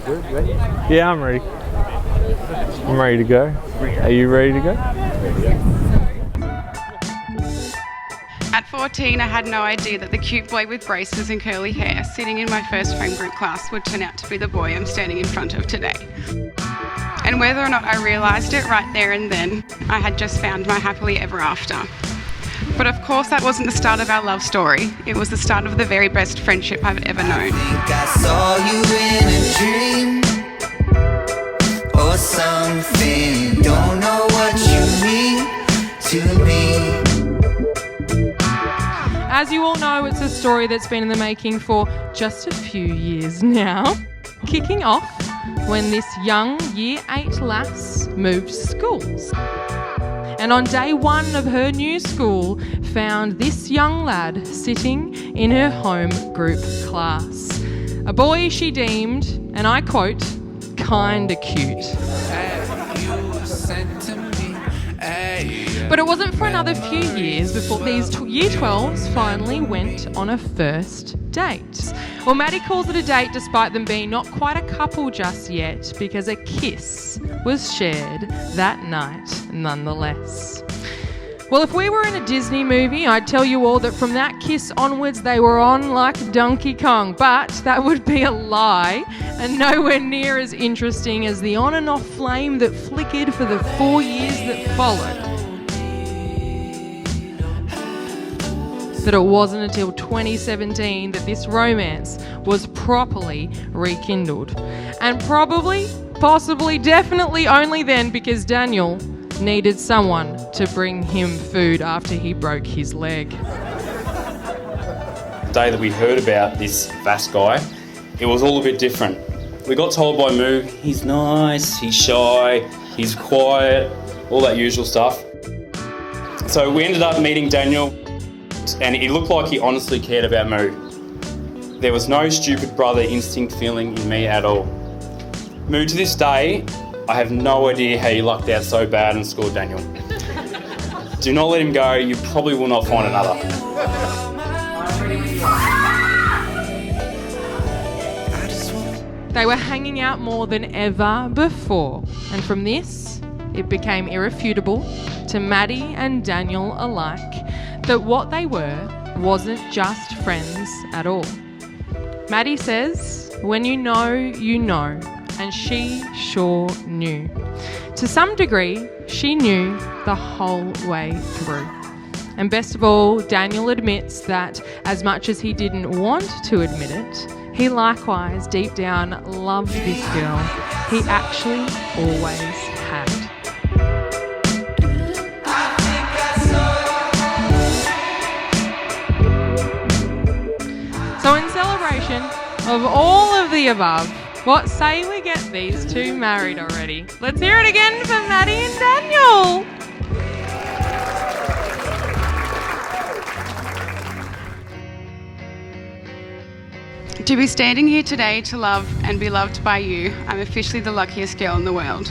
Good, ready? Yeah, I'm ready. I'm ready to go. Are you ready to go? At 14, I had no idea that the cute boy with braces and curly hair sitting in my first home group class would turn out to be the boy I'm standing in front of today. And whether or not I realised it right there and then, I had just found my happily ever after. But of course that wasn't the start of our love story. It was the start of the very best friendship I've ever known. I think I saw you in a dream or something. Don't know what you mean to me. As you all know, it's a story that's been in the making for just a few years now. Kicking off when this young Year 8 lass moved schools. And on day one of her new school, found this young lad sitting in her home group class. A boy she deemed, and I quote, kinda cute. But it wasn't for another few years before these Year 12s finally went on a first date. Well, Maddie calls it a date despite them being not quite a couple just yet, because a kiss was shared that night nonetheless. Well, if we were in a Disney movie, I'd tell you all that from that kiss onwards they were on like Donkey Kong, but that would be a lie and nowhere near as interesting as the on and off flame that flickered for the 4 years that followed. That it wasn't until 2017 that this romance was properly rekindled. And probably, possibly, definitely only then because Daniel needed someone to bring him food after he broke his leg. The day that we heard about this Vass guy, it was all a bit different. We got told by Moo, he's nice, he's shy, he's quiet, all that usual stuff. So we ended up meeting Daniel, and it looked like he honestly cared about Moo. There was no stupid brother instinct feeling in me at all. Moo, to this day, I have no idea how you lucked out so bad and scored Daniel. Do not let him go, you probably will not find another. They were hanging out more than ever before, and from this, it became irrefutable to Maddie and Daniel alike that what they were wasn't just friends at all. Maddie says, when you know, and she sure knew. To some degree, she knew the whole way through. And best of all, Daniel admits that as much as he didn't want to admit it, he likewise deep down loved this girl he actually always had. So in celebration of all of the above, what say we get these two married already? Let's hear it again for Maddie and Daniel. To be standing here today to love and be loved by you, I'm officially the luckiest girl in the world.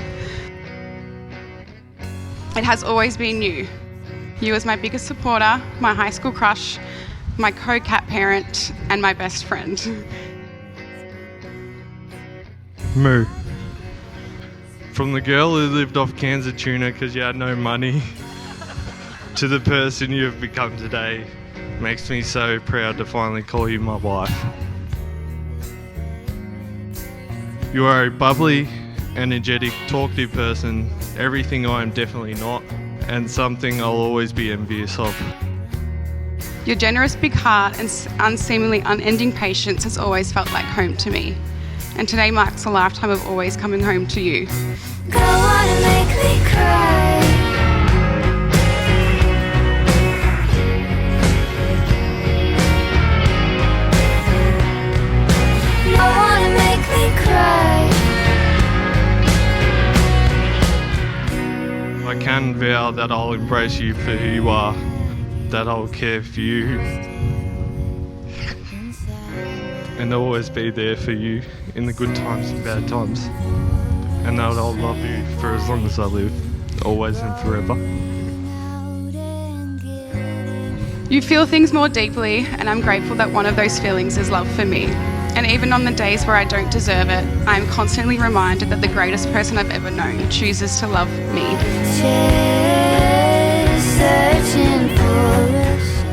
It has always been you. You as my biggest supporter, my high school crush, my co-cat parent, and my best friend. Moo. From the girl who lived off cans of tuna because you had no money to the person you have become today, makes me so proud to finally call you my wife. You are a bubbly, energetic, talkative person, everything I am definitely not, and something I'll always be envious of. Your generous big heart and unseemingly unending patience has always felt like home to me. And today marks a lifetime of always coming home to you. Go on and make me cry. No one to make me cry. I can vow that I'll embrace you for who you are, that I'll care for you, and I'll always be there for you in the good times and bad times, and that I'll love you for as long as I live, always and forever. You feel things more deeply, and I'm grateful that one of those feelings is love for me. And even on the days where I don't deserve it, I am constantly reminded that the greatest person I've ever known chooses to love me.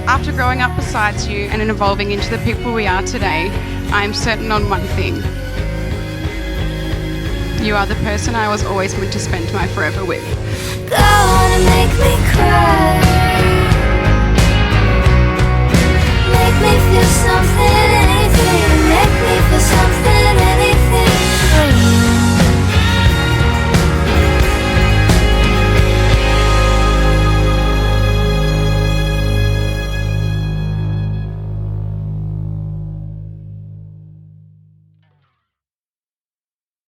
After growing up beside you and evolving into the people we are today, I am certain on one thing. You are the person I was always meant to spend my forever with. Go on and make me cry.